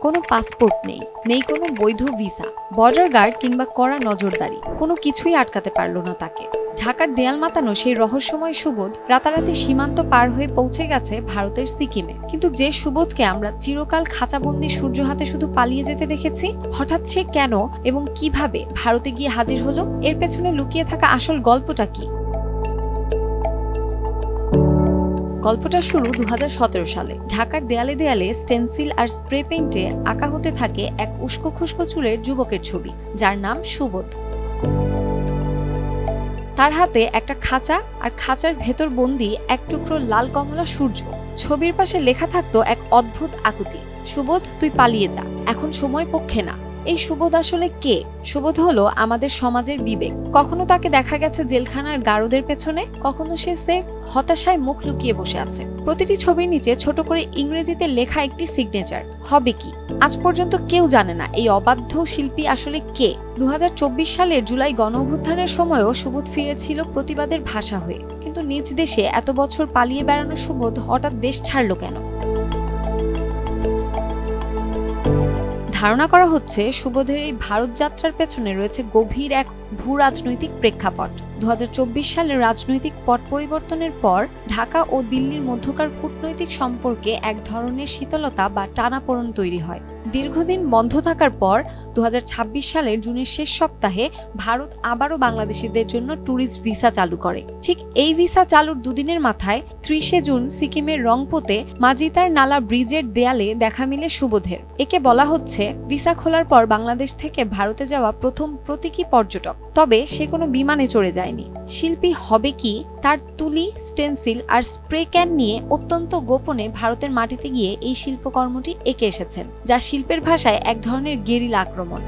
কোনো পাসপোর্ট নেই, নেই কোনো বৈধ ভিসা, বর্ডার গার্ড কিংবা কড়া নজরদারি, কোনো কিছুই আটকাতে পারল না তাকে। ঢাকার দেয়াল মাতানো সেই রহস্যময় সুবোধ রাতারাতি সীমান্ত পার হয়ে পৌঁছে গেছে ভারতের সিকিমে। কিন্তু যে সুবোধকে আমরা চিরকাল খাঁচাবন্দি সূর্য হাতে শুধু পালিয়ে যেতে দেখেছি, হঠাৎ সে কেন এবং কিভাবে ভারতে গিয়ে হাজির হলো? এর পেছনে লুকিয়ে থাকা আসল গল্পটা কি? গল্পটা শুরু 2017 সালে। ঢাকার দেয়ালে দেয়ালে স্টেনসিল আর স্প্রে পেইন্টে আঁকা হতে থাকে এক উস্কো খুস্কো চুলের যুবকের ছবি, যার নাম সুবোধ। তার হাতে একটা খাঁচা, আর খাঁচার ভেতর বন্দি এক টুকরো লাল কমলা সূর্য। ছবির পাশে লেখা থাকতো এক অদ্ভুত আকুতি, সুবোধ তুই পালিয়ে যা, এখন সময় পক্ষে না। এই সুবোধ আসলে কে? সুবোধ হলো আমাদের সমাজের বিবেক। কখনো তাকে দেখা গেছে জেলখানার গারদের পেছনে, কখনো সে সেফ হতাশায় মুখ লুকিয়ে বসে আছে। প্রতিটি ছবির নিচে ছোট করে ইংরেজিতে লেখা একটি সিগনেচার। হবে কি? আজ পর্যন্ত কেউ জানে না এই অবাধ্য শিল্পী আসলে কে। 2024 সালের জুলাই গণঅভ্যুত্থানের সময়ও সুবোধ ফিরেছিল প্রতিবাদের ভাষা হয়ে। কিন্তু নিজ দেশে এত বছর পালিয়ে বেড়ানো সুবোধ হঠাৎ দেশ ছাড়ল কেন? ধারণা করা হচ্ছে সুবোধের এই ভারত যাত্রার পেছনে রয়েছে গভীর এক ভূ রাজনৈতিক প্রেক্ষাপট। 2024 সালের রাজনৈতিক পট পরিবর্তনের পর ঢাকা ও দিল্লির মধ্যকার কূটনৈতিক সম্পর্কে এক ধরনের শীতলতা বা টানাপোড়েন তৈরি হয়। দীর্ঘদিন বন্ধ থাকার পর 2026 সালের জুনের শেষ সপ্তাহে ভারত আবারও বাংলাদেশিদের জন্য ট্যুরিস্ট ভিসা চালু করে। ঠিক এই ভিসা চালুর দুদিনের মাথায় 30 জুন সিকিমের রংপোতে মাজিতার নালা ব্রিজের দেয়ালে দেখা মিলে সুবোধের। একে বলা হচ্ছে ভিসা খোলার পর বাংলাদেশ থেকে ভারতে যাওয়া প্রথম প্রতীকী পর্যটক। তবে সে কোনো বিমানে চড়ে যায়নি। শিল্পী হবে কি? তার তুলি, স্টেনসিল আর স্প্রে ক্যান নিয়ে অত্যন্ত গোপনে ভারতের মাটিতে গিয়ে এই শিল্পকর্মটি এঁকে এসেছেন, যা শিল্পের ভাষায় এক ধরনের গেরিলা আক্রমণ।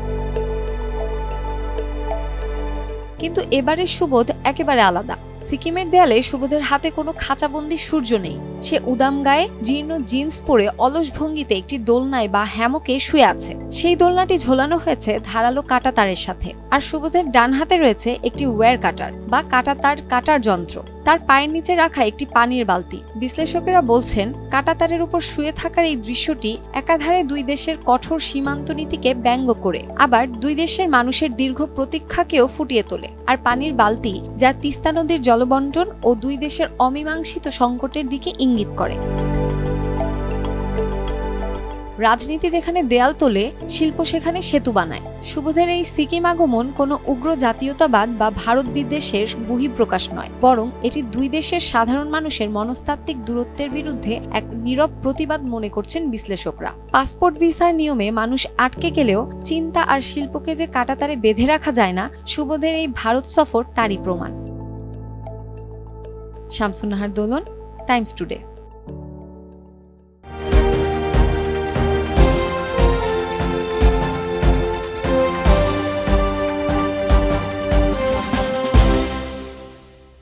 কিন্তু এবারের সুবোধ একেবারে আলাদা। সিকিমের দেয়ালে সুবোধের হাতে কোনো খাঁচাবন্দি সূর্য নেই। সে উদাম গায়ে জীর্ণ জিন্স পরে অলস ভঙ্গিতে একটি দোলনায় বা হ্যামকে শুয়ে আছে। সেই দোলনাটি ঝোলানো হয়েছে ধারালো কাটা তারের সাথে। আর সুবোধের ডান হাতে রয়েছে একটি ওয়্যার কাটার বা কাটা তার কাটার যন্ত্র। তার পায়ের নিচে রাখা একটি পানির বালতি। বিশ্লেষকেরা বলছেন কাটা তারের উপর শুয়ে থাকার এই দৃশ্যটি একাধারে দুই দেশের কঠোর সীমান্ত নীতিকে ব্যঙ্গ করে, আবার দুই দেশের মানুষের দীর্ঘ প্রতীক্ষাকেও ফুটিয়ে তোলে। আর পানির বালতি, যা তিস্তা নদীর জলবন্টন ও দুই দেশের অমীমাংসিত সংকটের দিকে ইঙ্গিত করে। রাজনীতি যেখানে দেয়াল তোলে, শিল্প সেখানে সেতু বানায়। সুবোধের এই সিকিম আগমন কোনো উগ্র জাতীয়তাবাদ বা ভারত বিদ্বেষের বহিঃপ্রকাশ নয়, বরং এটি দুই দেশের সাধারণ মানুষের মনস্তাত্ত্বিক দূরত্বের বিরুদ্ধে এক নীরব প্রতিবাদ মনে করছেন বিশ্লেষকরা। পাসপোর্ট ভিসার নিয়মে মানুষ আটকে গেলেও চিন্তা আর শিল্পকে যে কাঁটাতারে বেঁধে রাখা যায় না, সুবোধের এই ভারত সফর তারই প্রমাণ। শামসুন নাহার দোলন, টাইমস টুডে।